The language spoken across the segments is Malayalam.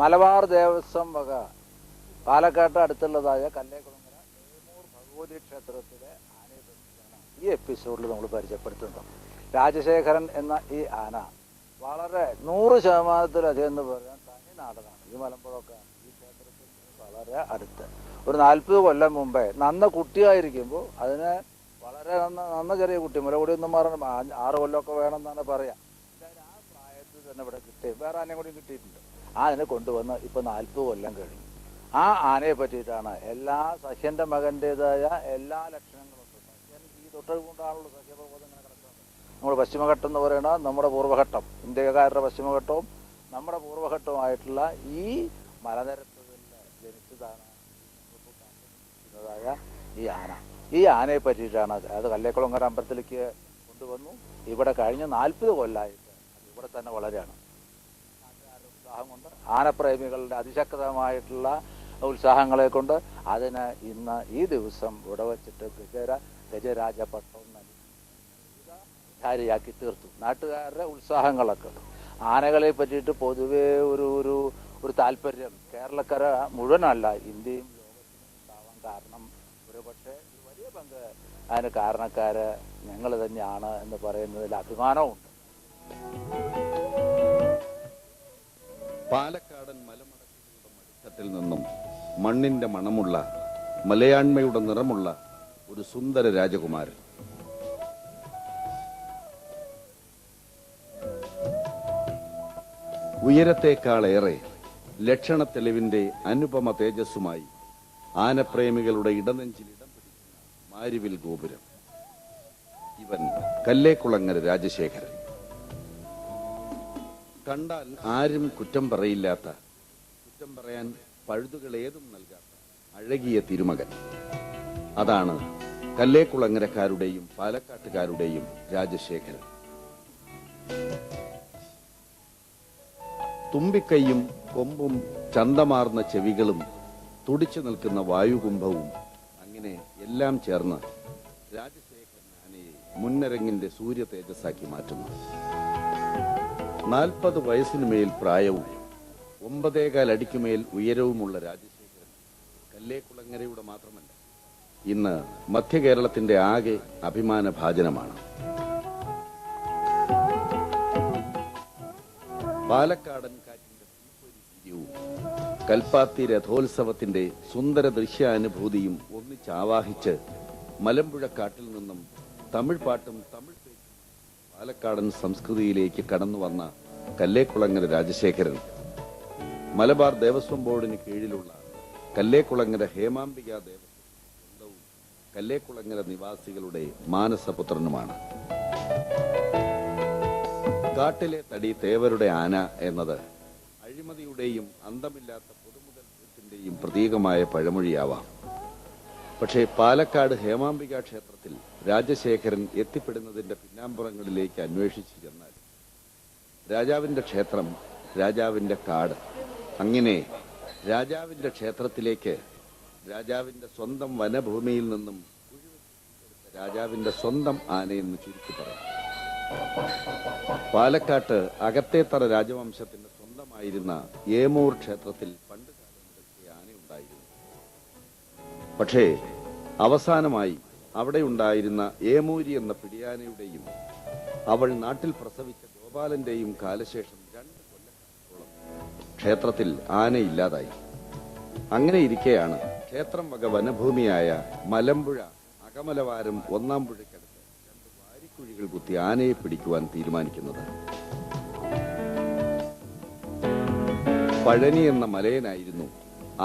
മലബാർ ദേവസ്വം വക പാലക്കാട്ട് അടുത്തുള്ളതായ കല്ലേക്കുളങ്ങര ഏമൂർ ഭഗവതി ക്ഷേത്രത്തിലെ ആനയെ പറ്റിയാണ് ഈ എപ്പിസോഡിൽ നമ്മൾ പരിചയപ്പെടുത്തുന്നത്. രാജശേഖരൻ എന്ന ഈ ആന വളരെ 100% എന്ന് പറയാൻ തനി നാടനാണ്. ഈ മലമ്പുഴമൊക്കെ ഈ ക്ഷേത്രത്തിൽ വളരെ അടുത്ത് ഒരു 40 കൊല്ലം മുമ്പേ നന്ന കുട്ടിയായിരിക്കുമ്പോൾ അതിനെ വളരെ നന്ന ചെറിയ കുട്ടി മുലകുടി ഒന്നും മാറണം 6 കൊല്ലമൊക്കെ വേണമെന്നാണ് പറയാം. ആ പ്രായത്തിൽ തന്നെ ഇവിടെ കിട്ടി, വേറെ ആനയും കൂടി കിട്ടിയിട്ടുണ്ട്. അതിനെ കൊണ്ടുവന്ന് ഇപ്പോൾ 40 കൊല്ലം കഴിഞ്ഞു. ആ ആനയെ പറ്റിയിട്ടാണ് എല്ലാ സഹ്യന്റെ മകൻ്റെതായ എല്ലാ ലക്ഷണങ്ങളും സഹ്യൻ ഈ തൊട്ടുകൊണ്ടാണല്ലോ സഹ്യപ്രബോധം ഇങ്ങനെ കിടക്കുന്നത്. നമ്മൾ പശ്ചിമഘട്ടം എന്ന് പറയുന്നത് നമ്മുടെ പൂർവ്വഘട്ടം, ഇന്ത്യക്കാരുടെ പശ്ചിമഘട്ടവും നമ്മുടെ പൂർവ്വഘട്ടവുമായിട്ടുള്ള ഈ മലനിരത്തുകളിൽ ജനിച്ചതാണ് ഈ ആന. ഈ ആനയെ പറ്റിയിട്ടാണ് അത് കല്ലേക്കുളങ്ങര അമ്പലത്തിലേക്ക് കൊണ്ടുവന്നു. ഇവിടെ കഴിഞ്ഞ 40 കൊല്ലമായിട്ട് ഇവിടെ തന്നെ വളരെയാണ്. നാട്ടുകാരുടെ ഉത്സാഹം കൊണ്ട്, ആനപ്രേമികളുടെ അതിശക്തമായിട്ടുള്ള ഉത്സാഹങ്ങളെ കൊണ്ട് അതിന് ഇന്ന് ഈ ദിവസം ഇവിടെ വച്ചിട്ട് ഗജരാജപട്ടം ധാരിയാക്കി തീർത്തു. നാട്ടുകാരുടെ ഉത്സാഹങ്ങളൊക്കെ ആനകളെ പറ്റിയിട്ട് പൊതുവേ ഒരു താല്പര്യം കേരളക്കര മുഴുവനല്ല, ഇന്ത്യയും ലോകത്തിനും ഉണ്ടാവാൻ കാരണം ഒരുപക്ഷെ വലിയ പങ്ക് അതിന് കാരണക്കാര് ഞങ്ങൾ തന്നെയാണ് എന്ന് പറയുന്നതിൽ അഭിമാനമുണ്ട്. പാലക്കാടൻ മലമടക്കുകളുടെ മടിത്തട്ടിൽ നിന്നും മണ്ണിന്റെ മണമുള്ള മലയാണ്മയുടെ നിറമുള്ള ഒരു സുന്ദര രാജകുമാരൻ. ഉയരത്തേക്കാളേറെ ലക്ഷണത്തെളിവിന്റെ അനുപമ തേജസ്സുമായി ആനപ്രേമികളുടെ ഇടനെഞ്ചിൽ ഇടം പിടിക്കുന്ന മാരിവിൽ ഗോപുരം. ഇവൻ കല്ലേക്കുളങ്ങര രാജശേഖരൻ. കണ്ടാൽ ആരും കുറ്റം പറയില്ലാത്ത, കുറ്റം പറയാൻ പഴുതുകൾ ഏതും നൽകാത്ത അഴകിയ തിരുമകൻ. അതാണ് കല്ലേക്കുളങ്ങരക്കാരുടെയും പാലക്കാട്ടുകാരുടെയും രാജശേഖരൻ. തുമ്പിക്കൈയും കൊമ്പും ചന്തമാർന്ന ചെവികളും തുടിച്ചു നിൽക്കുന്ന വായുകുംഭവും അങ്ങനെ എല്ലാം ചേർന്ന് രാജശേഖരൻ ആനയെ മുന്നരങ്ങിന്റെ സൂര്യ തേജസ്സാക്കി മാറ്റുന്നു. 40 വയസ്സിനുമേൽ പ്രായവും 9.25 അടിക്കുമേൽ ഉയരവുമുള്ള രാജശേഖരൻ കല്ലേക്കുളങ്ങരയുടെ മാത്രമല്ല, ഇന്ന് മധ്യ കേരളത്തിന്റെ ആകെ അഭിമാന ഭാജനമാണ്. പാലക്കാടൻ കാറ്റിന്റെ തീപ്പൊരിയും കൽപ്പാത്തി രഥോത്സവത്തിന്റെ സുന്ദര ദൃശ്യാനുഭൂതിയും ഒന്നിച്ചാവാഹിച്ച് മലമ്പുഴക്കാട്ടിൽ നിന്നും തമിഴ് പാട്ടും തമിഴ് പേച്ചും പാലക്കാടൻ സംസ്കൃതിയിലേക്ക് കടന്നു വന്ന കല്ലേക്കുളങ്ങര രാജശേഖരൻ മലബാർ ദേവസ്വം ബോർഡിന് കീഴിലുള്ള കല്ലേക്കുളങ്ങര ഹേമാംബിക ദേവസ്വം സ്വന്തവും കല്ലേക്കുളങ്ങര നിവാസികളുടെ മാനസപുത്രനുമാണ്. കാട്ടിലെ തടി തേവരുടെ ആന എന്നത് അഴിമതിയുടെയും അന്തമില്ലാത്ത പൊതുമുതൽത്തിന്റെയും പ്രതീകമായ പഴമൊഴിയാവാം. പക്ഷേ പാലക്കാട് ഹേമാംബിക ക്ഷേത്രത്തിൽ രാജശേഖരൻ എത്തിപ്പെടുന്നതിന്റെ പിന്നാമ്പുറങ്ങളിലേക്ക് അന്വേഷിച്ചു ചെന്നാൽ രാജാവിന്റെ ക്ഷേത്രം, രാജാവിന്റെ കാട്, അങ്ങനെ രാജാവിന്റെ ക്ഷേത്രത്തിലേക്ക് രാജാവിന്റെ സ്വന്തം വനഭൂമിയിൽ നിന്നും രാജാവിന്റെ സ്വന്തം ആനയെന്ന് ചുരുക്കി പറയാം. പാലക്കാട്ട് അകത്തേത്തറ രാജവംശത്തിന്റെ സ്വന്തമായിരുന്ന ഏമൂർ ക്ഷേത്രത്തിൽ പണ്ട് കാലം മുതൽക്കേ ആനയുണ്ടായിരുന്നു. പക്ഷേ അവസാനമായി അവിടെ ഉണ്ടായിരുന്ന ഏമൂരി എന്ന പിടിയാനയുടെയും അവൾ നാട്ടിൽ പ്രസവിച്ച ഗോപാലന്റെയും കാലശേഷം 2 കൊല്ലക്കാലത്തോളം ക്ഷേത്രത്തിൽ ആനയില്ലാതായി. അങ്ങനെ ഇരിക്കെയാണ് ക്ഷേത്രം വക വനഭൂമിയായ മലമ്പുഴ അകമലവാരം 1-ാം പുഴയ്ക്കടുത്ത് 2 വാരിക്കുഴികൾ കുത്തി ആനയെ പിടിക്കുവാൻ തീരുമാനിക്കുന്നത്. പഴനി എന്ന മലയനായിരുന്നു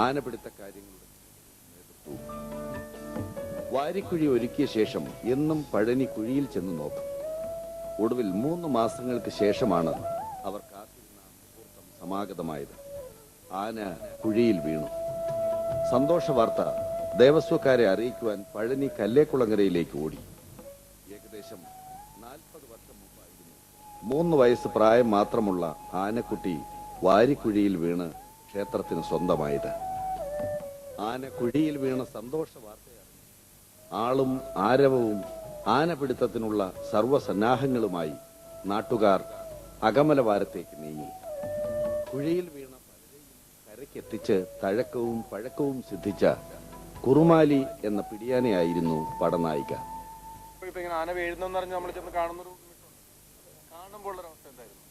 ആനപിടുത്ത കാര്യങ്ങളുടെ നേതൃത്വവും. വാരിക്കുഴി ഒരുക്കിയ ശേഷം എന്നും പഴനി കുഴിയിൽ ചെന്ന് നോക്കും. ഒടുവിൽ 3 മാസങ്ങൾക്ക് ശേഷമാണ് അവർ കാത്തിരുന്ന മുഹൂർത്തം സമാഗതമായത്. ആന കുഴിയിൽ വീണു. സന്തോഷ വാർത്ത ദേവസ്വക്കാരെ അറിയിക്കുവാൻ പഴനി കല്ലേക്കുളങ്ങരയിലേക്ക് ഓടി. ഏകദേശം 40 വർഷം മുമ്പായിരുന്നു 3 വയസ്സ് പ്രായം മാത്രമുള്ള ആനക്കുട്ടി വാരിക്കുഴിയിൽ വീണ് ക്ഷേത്രത്തിന് സ്വന്തമായത്. ആന കുഴിയിൽ വീണ സന്തോഷ വാർത്തയാണ് ആളും ആരവവും ആനപിടുത്തത്തിനുള്ള സർവ്വസന്നാഹങ്ങളുമായി നാട്ടുകാർ അകമലവാരത്തേക്ക് നീങ്ങി. കുഴിയിൽ വീണ പലരെയും കരയ്ക്കെത്തിച്ച് തഴക്കവും പഴക്കവും സിദ്ധിച്ച കുറുമാലി എന്ന പിടിയാനയായിരുന്നു പടനായിക. ഇപ്പൊ ഇങ്ങനെ ആന വീഴുന്നെന്ന് പറഞ്ഞ് നമ്മൾ ചെന്ന് കാണുന്നൊരു കാണുമ്പോൾ അവസ്ഥ എന്തായിരുന്നു?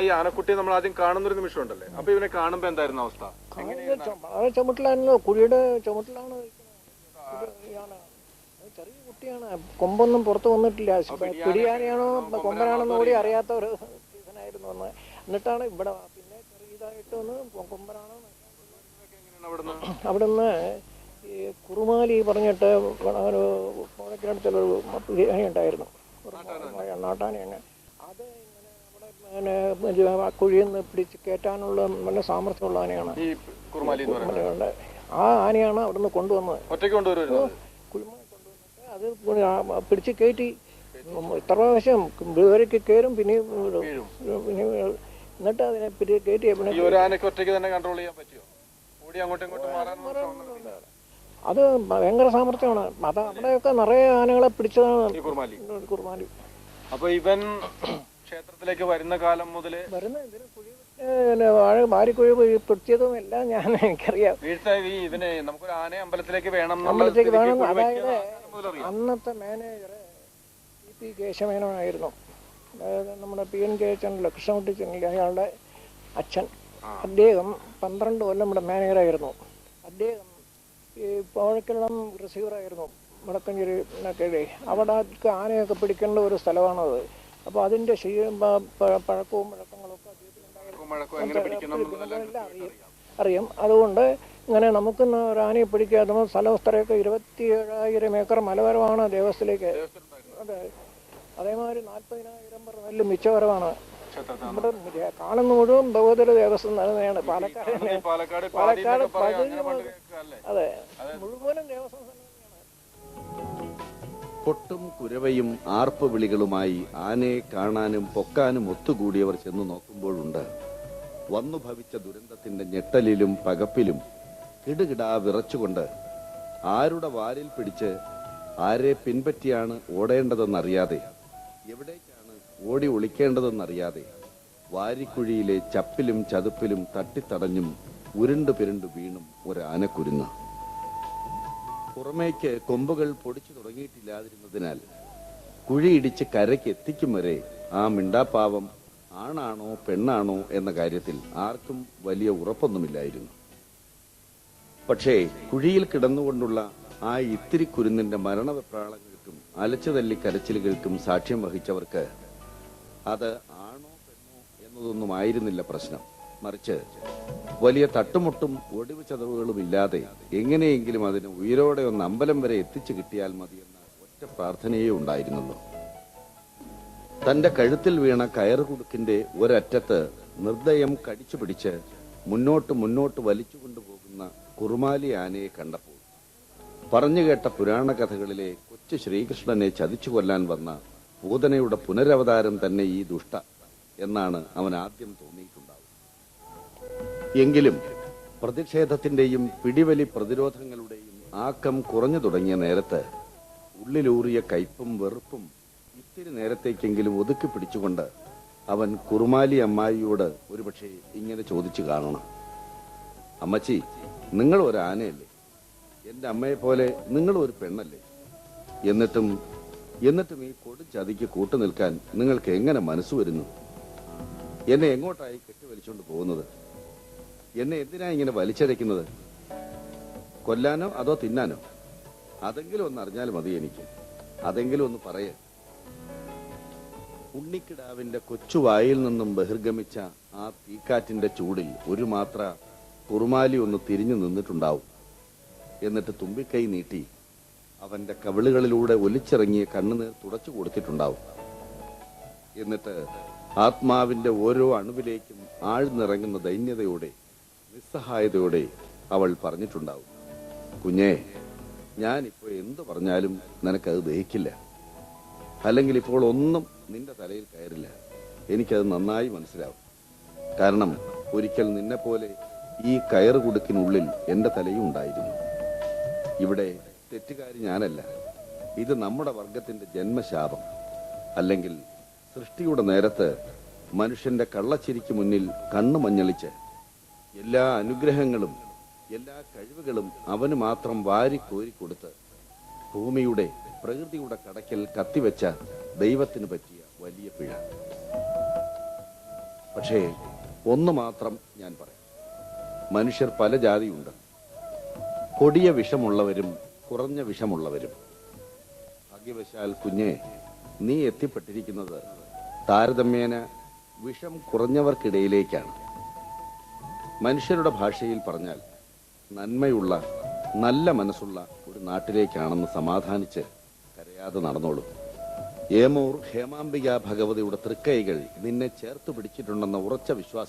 ഈ ആനക്കുട്ടിയെ നമ്മൾ ആദ്യം കാണുന്നൊരു നിമിഷം ഉണ്ടല്ലേ, അപ്പൊ ഇവനെ കാണുമ്പോ എന്തായിരുന്നു അവസ്ഥ? ചുമട്ടിലാണല്ലോ, കുഴിയുടെ ചുമട്ടിലാണ്. ചെറിയ കുട്ടിയാണ്, കൊമ്പൊന്നും പുറത്ത് വന്നിട്ടില്ല. പിടിയാനയാണോ കൊമ്പനാണെന്ന് കൂടി അറിയാത്ത ഒരു സീസണായിരുന്നു അന്ന്. എന്നിട്ടാണ് ഇവിടെ പിന്നെ ചെറിയതായിട്ട് ഒന്ന് കൊമ്പനാണോ. അവിടുന്ന് ഈ കുറുമാലി പറഞ്ഞിട്ട് ഒരു കോണക്കിനടുത്തുള്ളൊരു പിടിയാന ഉണ്ടായിരുന്നു, നാട്ടാന തന്നെ. അത് ഇങ്ങനെ അവിടെ കുഴിയിൽ നിന്ന് പിടിച്ച് കയറ്റാനുള്ള നല്ല സാമർഥ്യമുള്ള ആനയാണ്. ആ ആനയാണ് അവിടുന്ന് കൊണ്ടുവന്നത്. കുഴിമ കൊണ്ടുവന്നിട്ട് അത് പിടിച്ച് കയറ്റി ഇത്ര പ്രാവശ്യം ഇവരൊക്കെ കയറും, പിന്നെ എന്നിട്ട് അതിനെ കയറ്റി അത് ഭയങ്കര സാമർഥ്യമാണ്. അത് അവിടെയൊക്കെ നിറയെ ആനകളെ പിടിച്ചതാണ് കുറുമാലി. അപ്പൊ ഇവൻ ക്ഷേത്രത്തിലേക്ക് വരുന്ന കാലം മുതല് വാരിക്കുഴി പിടിച്ചതും എല്ലാം ഞാൻ എനിക്കറിയാം. ഇവന് നമുക്കൊരു ആനയെ അമ്പലത്തിലേക്ക് വേണം. അതായത് അന്നത്തെ മാനേജർ പി കേശമേനോനായിരുന്നു. അതായത് നമ്മുടെ PN കേച്ചനല്ലോ, കൃഷ്ണകുട്ടി ചെന്നില്ല, അയാളുടെ അച്ഛൻ. അദ്ദേഹം 12 കൊല്ലം നമ്മുടെ മാനേജറായിരുന്നു. അദ്ദേഹം ഈ പോഴക്കെല്ലാം റിസീവറായിരുന്നു വടക്കഞ്ചേരി. അവിടെ ആനയൊക്കെ പിടിക്കേണ്ട ഒരു സ്ഥലമാണത്. അപ്പോൾ അതിൻ്റെ പഴക്കവും വഴക്കങ്ങളും ഒക്കെ അറിയാം. അതുകൊണ്ട് ഇങ്ങനെ നമുക്ക് ഒരു ആനയെ പിടിക്കാതെ സ്ഥലസ്ഥലമൊക്കെ 27,000 ഏക്കർ മലവരമാണ് ദേവസ്ഥയിലേക്ക്. അതെ, അതേമാതിരി 40,000 നെല്ല് മിച്ചവരമാണ്. നമ്മുടെ കാണുന്ന മുഴുവൻ ഭഗവതിയുടെ ദേവസ്വം തന്നെയാണ്. പാലക്കാട് അതെ, മുഴുവനും ദേവസ്വം തന്നെയാണ്. കൊട്ടും കുരവയും ആർപ്പ് വിളികളുമായി ആനയെ കാണാനും പൊക്കാനും ഒത്തുകൂടിയവർ ചെന്നു നോക്കുമ്പോഴുണ്ട് വന്നു ഭവിച്ച ദുരന്തത്തിന്റെ ഞെട്ടലിലും പകപ്പിലും കിടുകിടാ വിറച്ചുകൊണ്ട് ആരുടെ വാലിൽ പിടിച്ച് ആരെ പിൻപറ്റിയാണ് ഓടേണ്ടതെന്നറിയാതെ, എവിടേക്കാണ് ഓടി ഒളിക്കേണ്ടതെന്നറിയാതെ വാരിക്കുഴിയിലെ ചപ്പിലും ചതുപ്പിലും തട്ടിത്തടഞ്ഞും ഉരുണ്ടു പിരണ്ടു വീണും ഒരാനക്കുരുന്ന്. പുറമേക്ക് കൊമ്പുകൾ പൊടിച്ചു തുടങ്ങിയിട്ടില്ലാതിരുന്നതിനാൽ കുഴിയിടിച്ച് കരയ്ക്ക് എത്തിക്കും വരെ ആ മിണ്ടാപ്പാവം ആണാണോ പെണ്ണാണോ എന്ന കാര്യത്തിൽ ആർക്കും വലിയ ഉറപ്പൊന്നുമില്ലായിരുന്നു. പക്ഷേ കുഴിയിൽ കിടന്നുകൊണ്ടുള്ള ആ ഇത്തിരി കുരുന്നിന്റെ മരണവെപ്രാളങ്ങൾക്കും അലച്ചുതല്ലി കരച്ചിലുകൾക്കും സാക്ഷ്യം വഹിച്ചവർക്ക് അത് ആണോ പെണ്ണോ എന്നതൊന്നും ആയിരുന്നില്ല പ്രശ്നം. മറിച്ച് വലിയ തട്ടുമുട്ടും ഒടിവ് ചതവുകളും ഇല്ലാതെ എങ്ങനെയെങ്കിലും അതിന് ഉയരോടെ ഒന്ന് അമ്പലം വരെ എത്തിച്ചു കിട്ടിയാൽ മതിയെന്ന ഒറ്റ പ്രാർത്ഥനയേ ഉണ്ടായിരുന്നുള്ളൂ. തന്റെ കഴുത്തിൽ വീണ കയറുകുടുക്കിന്റെ ഒരറ്റത്ത് നിർദ്ദയം കടിച്ചു പിടിച്ച് മുന്നോട്ട് വലിച്ചുകൊണ്ടുപോകുന്ന കുറുമാലി ആനയെ കണ്ടപ്പോൾ പറഞ്ഞുകേട്ട പുരാണ കഥകളിലെ കൊച്ചു ശ്രീകൃഷ്ണനെ ചതിച്ചു കൊല്ലാൻ വന്ന പൂതനയുടെ പുനരവതാരം തന്നെ ഈ ദുഷ്ട എന്നാണ് അവൻ ആദ്യം തോന്നിയിട്ടുണ്ടാവുക. എങ്കിലും പ്രതിഷേധത്തിന്റെയും പിടിവലി പ്രതിരോധങ്ങളുടെയും ആക്കം കുറഞ്ഞു തുടങ്ങിയ നേരത്ത് ഉള്ളിലൂറിയ കയ്പും വെറുപ്പും ഇത്തിരി നേരത്തേക്കെങ്കിലും ഒതുക്കി പിടിച്ചുകൊണ്ട് അവൻ കുറുമാലി അമ്മായിയോട് ഒരുപക്ഷെ ഇങ്ങനെ ചോദിച്ചു കാണണം: അമ്മച്ചി, നിങ്ങൾ ഒരു ആനയല്ലേ? എന്റെ അമ്മയെ പോലെ നിങ്ങൾ ഒരു പെണ്ണല്ലേ? എന്നിട്ടും ഈ കൊടുംചതിക്ക് കൂട്ടുനിൽക്കാൻ നിങ്ങൾക്ക് എങ്ങനെ മനസ്സ് വരുന്നു? എന്നെ എങ്ങോട്ടായി കെട്ടിവലിച്ചുകൊണ്ട് പോകുന്നത്? എന്നെ എന്തിനാ ഇങ്ങനെ വലിച്ചടയ്ക്കുന്നത്? കൊല്ലാനോ അതോ തിന്നാനോ? അതെങ്കിലും ഒന്ന് അറിഞ്ഞാൽ മതി എനിക്ക്. അതെങ്കിലും ഒന്ന് പറയ. ഉണ്ണിക്കിടാവിന്റെ കൊച്ചുവായിൽ നിന്നും ബഹിർഗമിച്ച ആ തീക്കാറ്റിന്റെ ചൂടിൽ ഒരു മാത്ര കുറുമാലി ഒന്ന് തിരിഞ്ഞു നിന്നിട്ടുണ്ടാവും. എന്നിട്ട് തുമ്പിക്കൈ നീട്ടി അവന്റെ കവിളുകളിലൂടെ ഒലിച്ചിറങ്ങിയ കണ്ണുനീർ തുടച്ചു കൊടുത്തിട്ടുണ്ടാവും. എന്നിട്ട് ആത്മാവിന്റെ ഓരോ അണുവിലേക്കും ആഴ്ന്നിറങ്ങുന്ന ദൈന്യതയോടെ, നിസ്സഹായതയോടെ അവൾ പറഞ്ഞിട്ടുണ്ടാവും: കുഞ്ഞേ, ഞാനിപ്പോ എന്തു പറഞ്ഞാലും നിനക്കത് ദഹിക്കില്ല. അല്ലെങ്കിൽ ഇപ്പോൾ ഒന്നും നിന്റെ തലയിൽ കയറില്ല. എനിക്കത് നന്നായി മനസ്സിലാവും. കാരണം ഒരിക്കൽ നിന്നെപ്പോലെ ഈ കയറുകുടുക്കിനുള്ളിൽ എന്റെ തലയും ഉണ്ടായിരുന്നു. ഇവിടെ തെറ്റുകാരി ഞാനല്ല. ഇത് നമ്മുടെ വർഗത്തിന്റെ ജന്മശാപം. അല്ലെങ്കിൽ സൃഷ്ടിയുടെ നേരത്ത് മനുഷ്യന്റെ കള്ളച്ചിരിക്ക് മുന്നിൽ കണ്ണു മഞ്ഞളിച്ച് എല്ലാ അനുഗ്രഹങ്ങളും എല്ലാ കഴിവുകളും അവന് മാത്രം വാരിക്കോരിക്കൊടുത്ത് ഭൂമിയുടെ പ്രകൃതിയുടെ കടക്കൽ കത്തിവെച്ച ദൈവത്തിന് പറ്റിയ വലിയ പിഴ. പക്ഷേ ഒന്ന് മാത്രം ഞാൻ പറയാം, മനുഷ്യർ പല ജാതിയുണ്ട്. കൊടിയ വിഷമുള്ളവരും കുറഞ്ഞ വിഷമുള്ളവരും. ഭാഗ്യവശാൽ കുഞ്ഞെ, നീ എത്തിപ്പെട്ടിരിക്കുന്നത് താരതമ്യേന വിഷം കുറഞ്ഞവർക്കിടയിലേക്കാണ്. മനുഷ്യരുടെ ഭാഷയിൽ പറഞ്ഞാൽ നന്മയുള്ള നല്ല മനസ്സുള്ള ഒരു നാട്ടിലേക്കാണെന്ന് സമാധാനിച്ച് കരയാതെ നടന്നോളൂ. ഏമൂർ ഹേമാംബിക ഭഗവതിയുടെ തൃക്കൈകൾ നിന്നെ ചേർത്ത് പിടിച്ചിട്ടുണ്ടെന്ന ഉറച്ച വിശ്വാസം